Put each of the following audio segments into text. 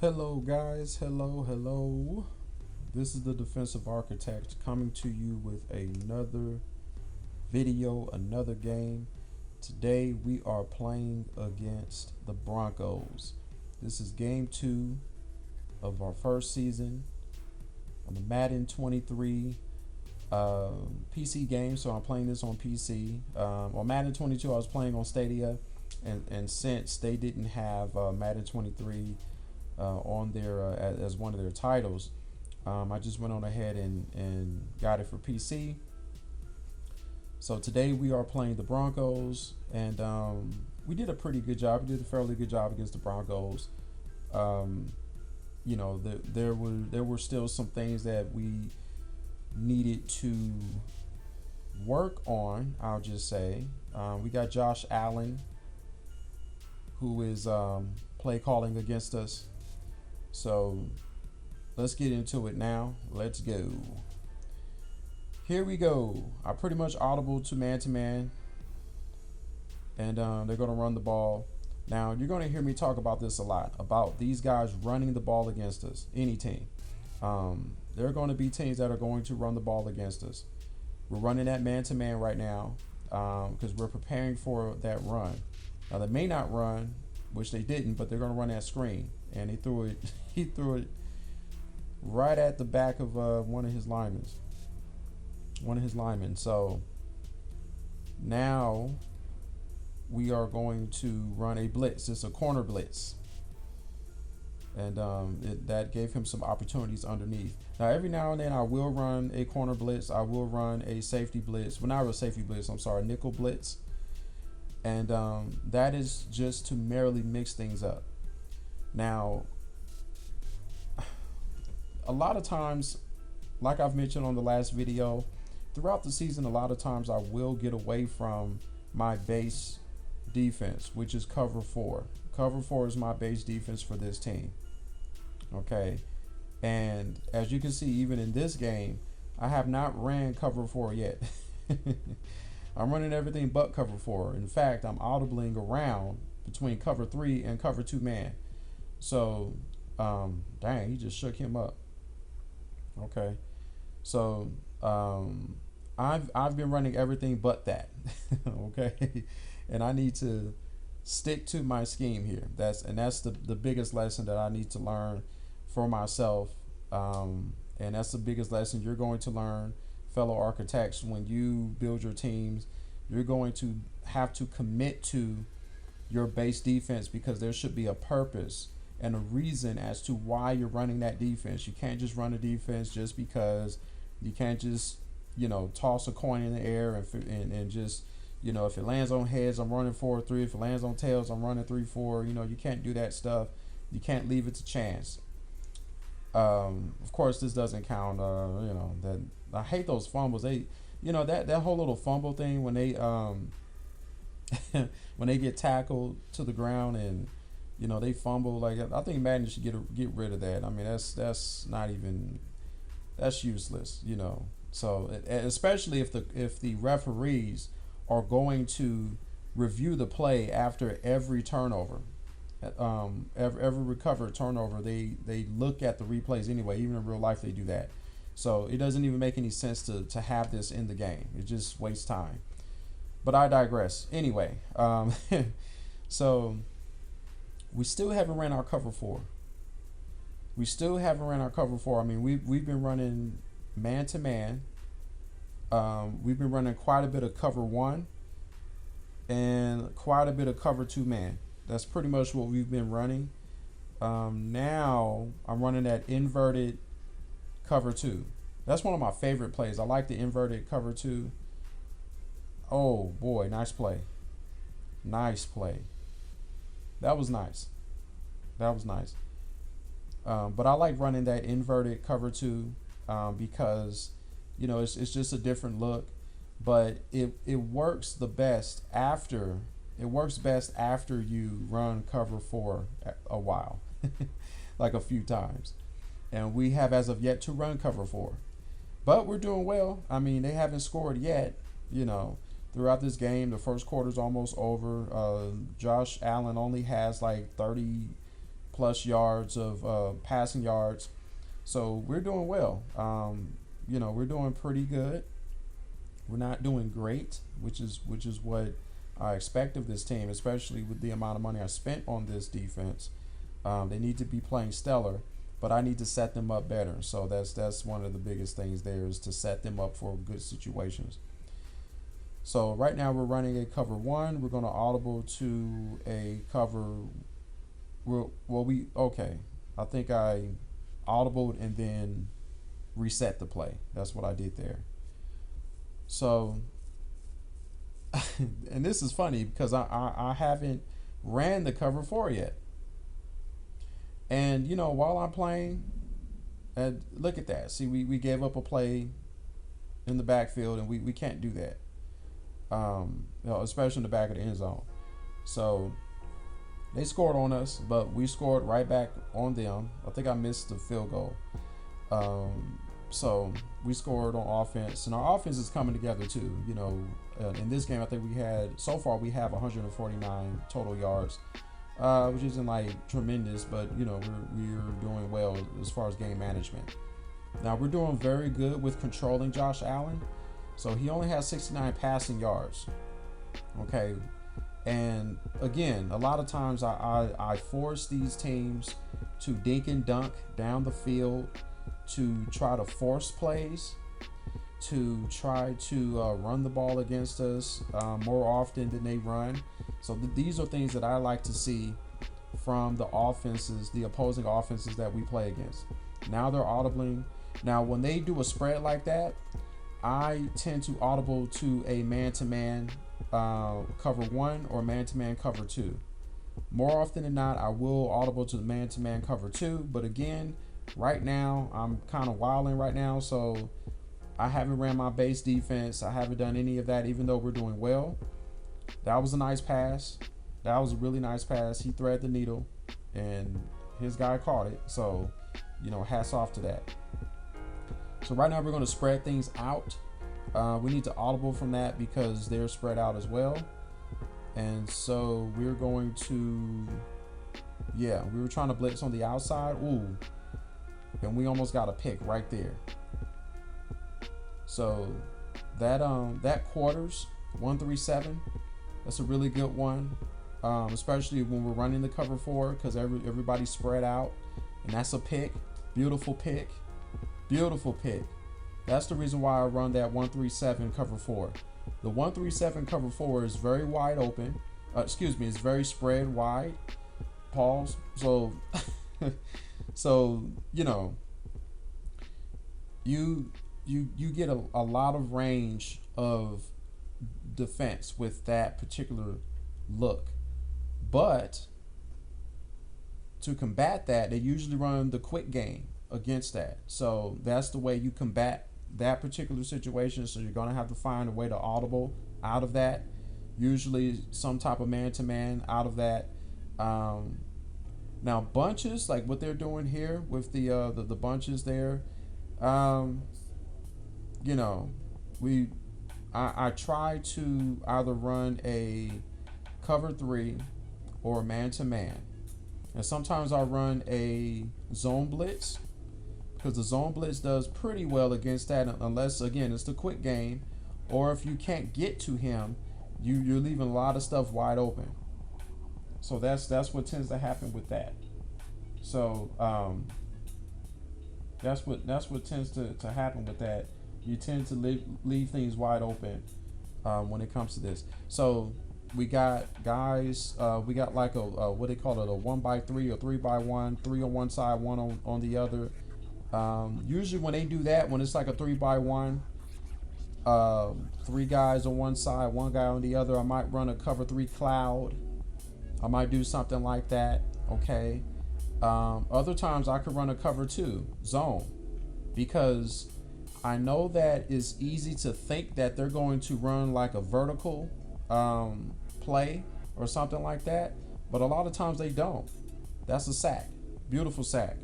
Hello, guys. Hello. This is the Defensive Architect coming to you with another video, another game. Today we are playing against the Broncos. This is game 2 of our first season on the Madden 23 PC game. So I'm playing this on PC. On Madden 22, I was playing on Stadia, and since they didn't have Madden 23 on their as one of their titles, I just went on ahead and got it for PC. So today we are playing the Broncos, and we did a pretty good job. We did a fairly good job against the Broncos. Um, there were still some things that we needed to work on. I'll just say we got Josh Allen, who is play calling against us. So let's get into it now. Let's go. Here we go. I pretty much audible to man, and they're going to run the ball. Now, you're going to hear me talk about this a lot, about these guys running the ball against us, any team. There are going to be teams that are going to run the ball against us. We're running that man-to-man right now because we're preparing for that run. Now, they may not run, which they didn't, but they're going to run that screen. And he threw it right at the back of one of his linemen. So now we are going to run a blitz. It's a corner blitz, and that gave him some opportunities underneath. Now, every now and then I will run a corner blitz. I will run a safety blitz. Well, not a safety blitz. I'm sorry, nickel blitz. And that is just to merely mix things up. Now, a lot of times, like I've mentioned on the last video, throughout the season, a lot of times I will get away from my base defense, which is cover 4. Cover 4 is my base defense for this team. Okay. And as you can see, even in this game, I have not ran cover 4 yet. I'm running everything but cover 4. In fact, I'm audibling around between cover 3 and cover 2 man. So, dang, he just shook him up. Okay. So, I've been running everything but that. Okay. And I need to stick to my scheme here. That's the biggest lesson that I need to learn for myself. And that's the biggest lesson you're going to learn, fellow architects. When you build your teams, you're going to have to commit to your base defense, because there should be a purpose and a reason as to why you're running that defense. You can't just run a defense just because. You can't just, toss a coin in the air and just, if it lands on heads, I'm running 4-3. If it lands on tails, I'm running 3-4. You can't do that stuff. You can't leave it to chance. Of course, this doesn't count. That I hate those fumbles. That whole little fumble thing when they when they get tackled to the ground and they fumble. Like, I think Madden should get rid of that. I mean, that's not even, that's useless. So especially if the referees are going to review the play after every turnover. Every recovered turnover, they look at the replays anyway. Even in real life, they do that. So it doesn't even make any sense to have this in the game. It just wastes time. But I digress. Anyway, so we still haven't ran our cover 4. I mean, we've been running man to man. We've been running quite a bit of cover 1 and quite a bit of cover 2 man. That's pretty much what we've been running. Now I'm running that inverted cover 2. That's one of my favorite plays. I like the inverted cover 2. Oh boy, nice play. That was nice. But I like running that inverted cover 2 because it's just a different look. But it works best after you run cover 4 a while, like a few times. And we have as of yet to run cover 4, but we're doing well. I mean, they haven't scored yet. Throughout this game, the first quarter's almost over. Josh Allen only has like 30 plus yards of passing yards. So we're doing well. We're doing pretty good. We're not doing great, which is what I expect of this team, especially with the amount of money I spent on this defense. They need to be playing stellar, but I need to set them up better. So that's one of the biggest things there, is to set them up for good situations. So right now we're running a cover one. We're going to audible to a cover. I think I audibled and then reset the play. That's what I did there. So, and this is funny because I haven't ran the cover four yet. And, while I'm playing, and look at that. See, we gave up a play in the backfield, and we can't do that. Especially in the back of the end zone. So they scored on us, but we scored right back on them. I think I missed the field goal. So we scored on offense, and our offense is coming together too. In this game, I think we have 149 total yards, which isn't like tremendous, but we're doing well as far as game management. Now we're doing very good with controlling Josh Allen. So he only has 69 passing yards. Okay. And again, a lot of times I force these teams to dink and dunk down the field, to try to force plays, to try to run the ball against us more often than they run. So these are things that I like to see from the opposing offenses that we play against. Now they're audibling. Now when they do a spread like that, I tend to audible to a man-to-man cover one or man-to-man cover two. More often than not, I will audible to the man-to-man cover two. But again, right now, I'm kind of wilding right now. So I haven't ran my base defense. I haven't done any of that, even though we're doing well. That was a nice pass. That was a really nice pass. He threaded the needle, and his guy caught it. So, hats off to that. So right now we're going to spread things out. We need to audible from that because they're spread out as well. And so we're going to, we were trying to blitz on the outside. Ooh, and we almost got a pick right there. So that quarters 137. That's a really good one, especially when we're running the cover four because everybody's spread out, and that's a pick. Beautiful pick. Beautiful pick. That's the reason why I run that 137 cover four. The 137 cover four is very wide open. It's very spread wide. Pause. So, you get a lot of range of defense with that particular look. But to combat that, they usually run the quick game against that. So that's the way you combat that particular situation. So you're going to have to find a way to audible out of that, usually some type of man-to-man out of that. Now bunches, like what they're doing here with the bunches there, I try to either run a cover three or man-to-man, and sometimes I run a zone blitz, because the zone blitz does pretty well against that, unless, again, it's the quick game, or if you can't get to him, you're leaving a lot of stuff wide open. So that's what tends to happen with that. So that's what tends to happen with that. You tend to leave things wide open when it comes to this. So we got guys. We got like a what they call it, a 1x3 or 3x1, 3 on one side, 1 on the other. Usually when they do that, when it's like a 3x1, 3 guys on one side, 1 guy on the other, I might run a cover 3 cloud. I might do something like that. Okay. Other times I could run a cover 2 zone, because I know that it's easy to think that they're going to run like a vertical play or something like that, but a lot of times they don't. That's a sack. Beautiful sack.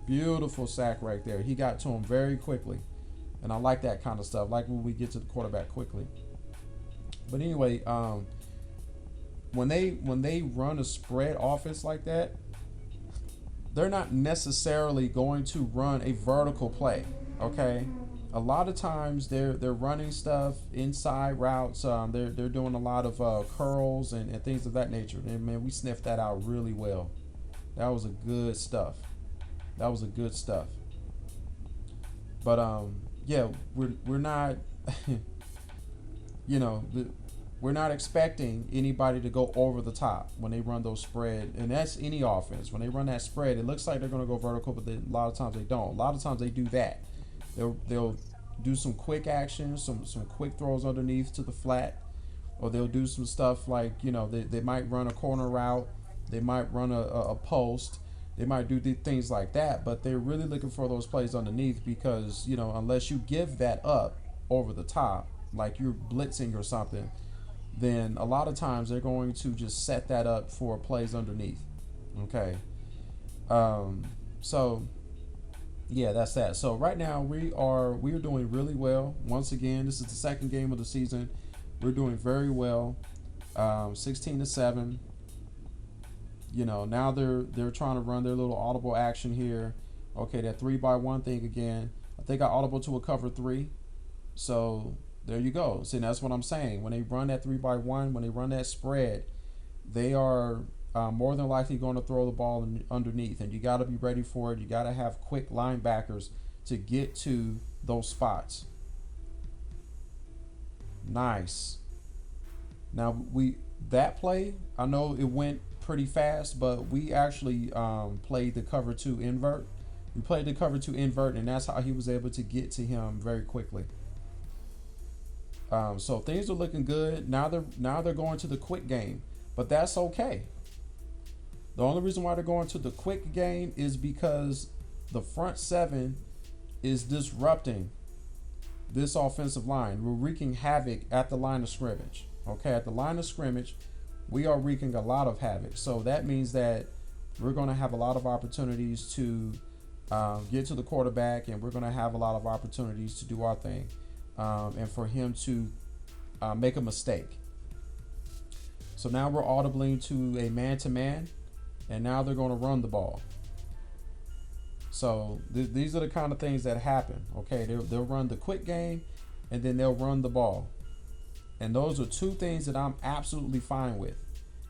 Beautiful sack right there. He got to him very quickly, and I like that kind of stuff. Like when we get to the quarterback quickly. But anyway, when they run a spread offense like that, they're not necessarily going to run a vertical play. Okay, a lot of times they're running stuff inside routes. They're doing a lot of curls and things of that nature. And man, we sniffed that out really well. That was a good stuff. That was a good stuff. But yeah, we're not, you know, we're not expecting anybody to go over the top when they run those spread, and that's any offense. When they run that spread, it looks like they're going to go vertical, but a lot of times they don't. A lot of times they do that. They'll do some quick actions, some quick throws underneath to the flat, or they'll do some stuff like, you know, they might run a corner route, they might run a post, they might do things like that, but they're really looking for those plays underneath because, you know, unless you give that up over the top, like you're blitzing or something, then a lot of times they're going to just set that up for plays underneath. Okay. So yeah, that's that. So right now we are doing really well. Once again, this is the second game of the season. We're doing very well. 16-7. You know, now they're trying to run their little audible action here. Okay, that 3-by-1 thing again. I think I audible to a cover 3. So there you go. See, that's what I'm saying. When they run that 3-by-1, when they run that spread, they are more than likely going to throw the ball underneath, and you got to be ready for it. You got to have quick linebackers to get to those spots. Nice. Now that play, I know it went pretty fast, but we actually played the cover 2 invert. We played the cover 2 invert, and that's how he was able to get to him very quickly. So things are looking good. Now they're going to the quick game, but that's okay. The only reason why they're going to the quick game is because the front 7 is disrupting this offensive line. We're wreaking havoc at the line of scrimmage. Okay, at the line of scrimmage, we are wreaking a lot of havoc. So that means that we're going to have a lot of opportunities to get to the quarterback, and we're going to have a lot of opportunities to do our thing, and for him to make a mistake. So now we're audibling to a man-to-man, and now they're going to run the ball. So these are the kind of things that happen. Okay, they'll run the quick game, and then they'll run the ball. And those are two things that I'm absolutely fine with.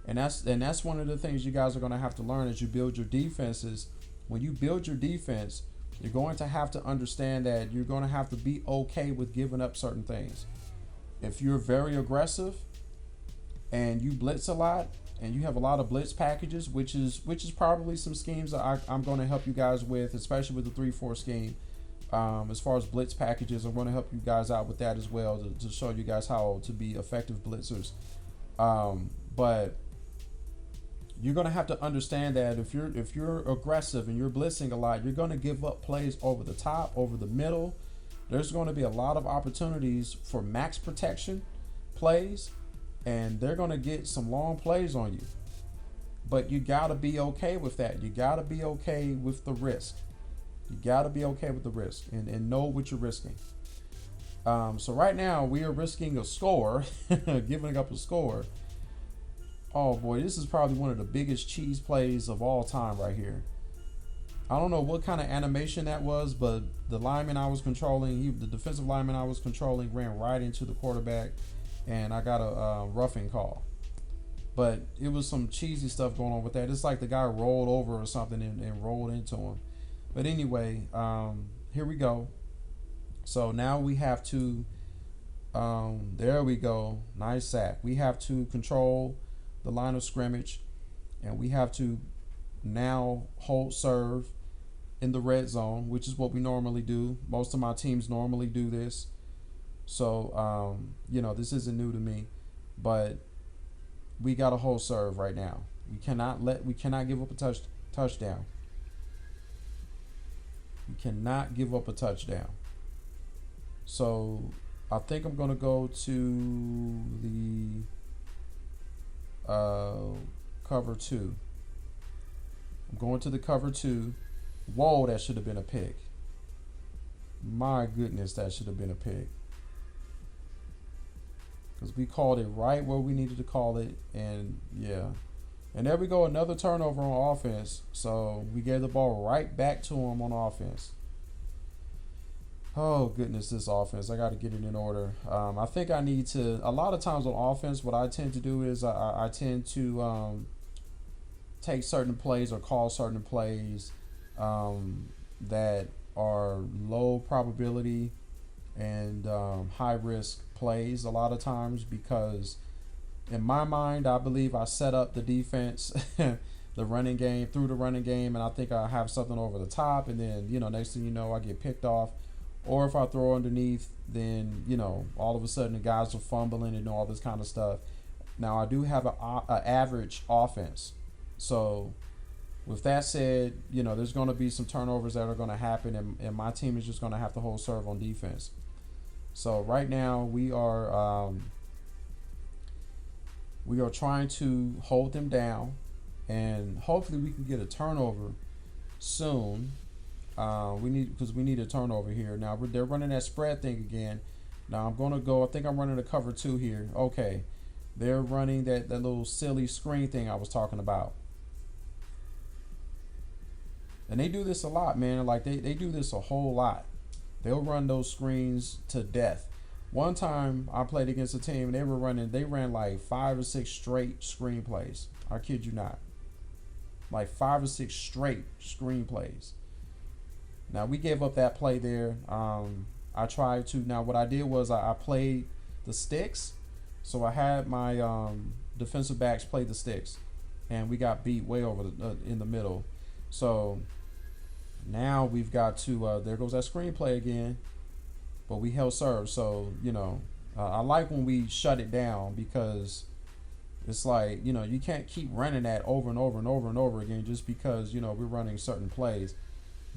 And that's one of the things you guys are going to have to learn as you build your defenses. When you build your defense, you're going to have to understand that you're going to have to be okay with giving up certain things. If you're very aggressive and you blitz a lot and you have a lot of blitz packages, which is probably some schemes that I'm going to help you guys with, especially with the 3-4 scheme. As far as blitz packages, I'm going to help you guys out with that as well to show you guys how to be effective blitzers. But you're going to have to understand that if you're aggressive and you're blitzing a lot, you're going to give up plays over the top, over the middle. There's going to be a lot of opportunities for max protection plays, and they're going to get some long plays on you. But you got to be okay with that. You got to be okay with the risk. You got to be okay with the risk and know what you're risking. So right now we are risking a score, giving up a score. Oh boy, this is probably one of the biggest cheese plays of all time right here. I don't know what kind of animation that was, but the lineman I was controlling, the defensive lineman I was controlling ran right into the quarterback, and I got a roughing call. But it was some cheesy stuff going on with that. It's like the guy rolled over or something and rolled into him. But anyway, here we go. So now we have to, there we go. Nice sack. We have to control the line of scrimmage, and we have to now hold serve in the red zone, which is what we normally do. Most of my teams normally do this. So, this isn't new to me, but we got to hold serve right now. We cannot give up a touchdown. We cannot give up a touchdown. So I think I'm going to go to the cover 2. I'm going to the cover 2. Whoa, that should have been a pick. My goodness, that should have been a pick. Because we called it right where we needed to call it. And yeah, And there we go, another turnover on offense. So we gave the ball right back to him on offense. Oh, goodness, this offense. I got to get it in order. I think I need to, a lot of times on offense, what I tend to do is I tend to take certain plays or call certain plays that are low probability and high risk plays a lot of times, because in my mind, I believe I set up the defense, the running game, through the running game, and I think I have something over the top, and then, next thing you know, I get picked off. Or if I throw underneath, then, all of a sudden the guys are fumbling and all this kind of stuff. Now, I do have an average offense. So, with that said, there's going to be some turnovers that are going to happen, and my team is just going to have to hold serve on defense. So, right now, we are trying to hold them down, and hopefully we can get a turnover soon. We need a turnover here. Now they're running that spread thing again. Now I'm gonna go. I think I'm running a cover 2 here. Okay, they're running that little silly screen thing I was talking about, and they do this a lot, man. Like they do this a whole lot. They'll run those screens to death. One time I played against a team, and they ran like 5 or 6 straight screenplays. I kid you not. Like 5 or 6 straight screenplays. Now, we gave up that play there. I tried to. Now, what I did was I played the sticks. So I had my defensive backs play the sticks. And we got beat way over in the middle. So now we've got to, there goes that screenplay again. But we held serve. So, I like when we shut it down, because it's like, you can't keep running that over and over and over and over again just because, we're running certain plays.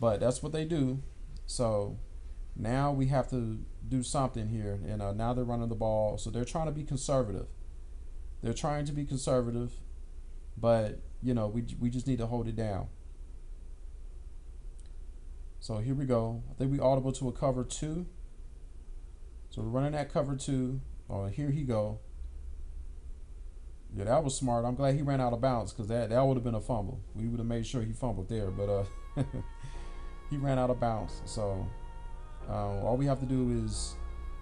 But that's what they do. So now we have to do something here. And now they're running the ball. So they're trying to be conservative. They're trying to be conservative. But, we just need to hold it down. So here we go. I think we audible to a cover 2. So we're running that cover 2. Oh, here he go. Yeah, that was smart. I'm glad he ran out of bounds, because that would have been a fumble. We would have made sure he fumbled there. But he ran out of bounds. So all we have to do is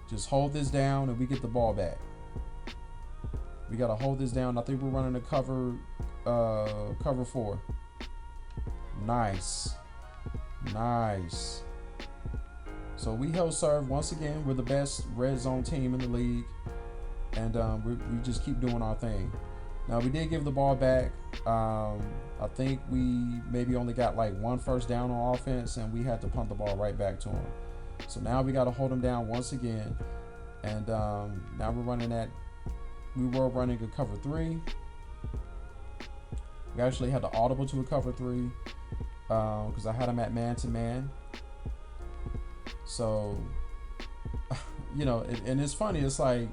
just hold this down and we get the ball back. We got to hold this down. I think we're running a cover 4. Nice. So we held serve once again. We're the best red zone team in the league, and we just keep doing our thing. Now, we did give the ball back. I think we maybe only got like 1 first down on offense, and we had to punt the ball right back to him. So now we got to hold him down once again. And now we're running that. We were running a cover 3. We actually had to audible to a cover 3 because I had him at man-to-man. So, and it's funny. It's like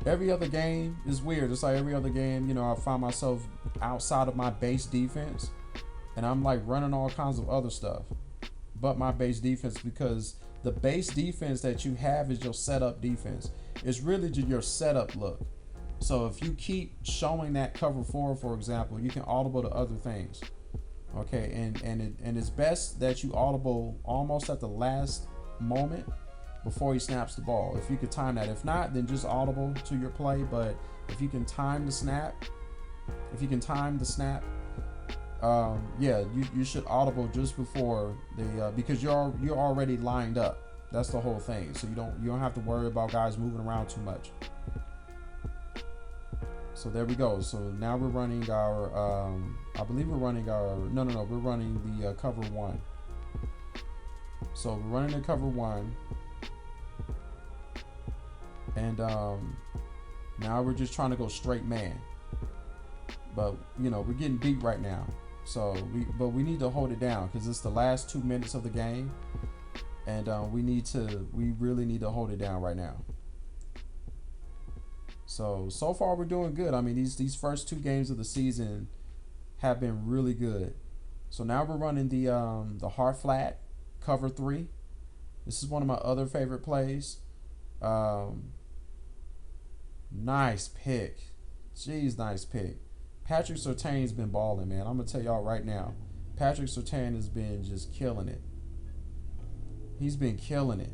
every other game is weird. It's like every other game, I find myself outside of my base defense, and I'm like running all kinds of other stuff but my base defense, because the base defense that you have is your setup defense. It's really just your setup look. So if you keep showing that cover 4, for example, you can audible to other things. Okay, and it's best that you audible almost at the last moment before he snaps the ball. If you could time that. If not, then just audible to your play. But if you can time the snap, yeah, you should audible just before the because you're already lined up. That's the whole thing. So you don't have to worry about guys moving around too much. So there we go. So now we're running our I believe we're running our we're running the cover 1. So we're running the cover 1, and now we're just trying to go straight man. But we're getting beat right now. So we need to hold it down because it's the last 2 minutes of the game, and we really need to hold it down right now. So far we're doing good. I mean, these first 2 games of the season have been really good. So now we're running the hard flat cover 3. This is one of my other favorite plays. Nice pick. Jeez, nice pick. Patrick Surtain's been balling, man. I'm gonna tell y'all right now. Patrick Surtain has been just killing it. He's been killing it.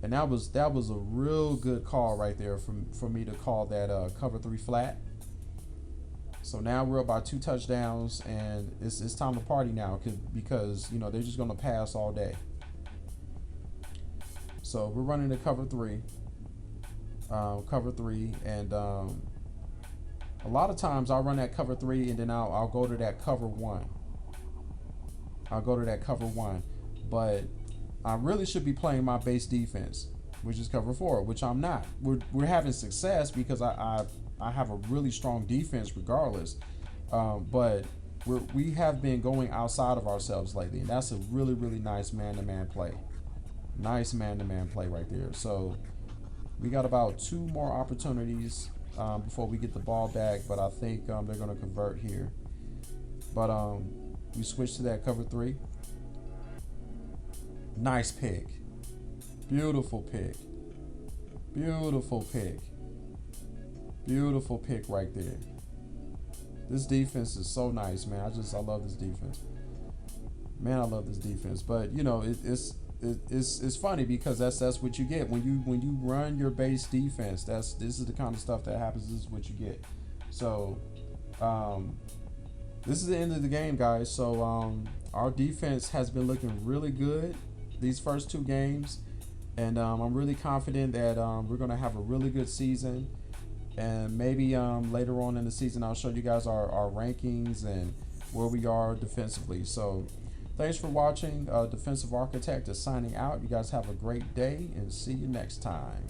And that was a real good call right there for me to call that cover 3 flat. So now we're about 2 touchdowns, and it's time to party now because you know they're just gonna pass all day. So we're running the cover 3, and a lot of times I'll run that cover 3 and then I'll go to that cover 1. But I really should be playing my base defense, which is cover 4, which I'm not. We're having success because I have a really strong defense regardless, but we have been going outside of ourselves lately, and that's a really, really nice man-to-man play. Nice man-to-man play right there. So we got about 2 more opportunities before we get the ball back, but I think they're going to convert here. But we switch to that cover 3. Nice pick. Beautiful pick. Beautiful pick. Beautiful pick right there. This defense is so nice, man. I love this defense. Man, I love this defense. But you know, it's funny because that's what you get when you run your base defense. This is the kind of stuff that happens. This is what you get. So this is the end of the game, guys. So our defense has been looking really good these first 2 games, and I'm really confident that we're gonna have a really good season. And maybe later on in the season I'll show you guys our rankings and where we are defensively. So thanks for watching. Defensive Architect is signing out. You guys have a great day and see you next time.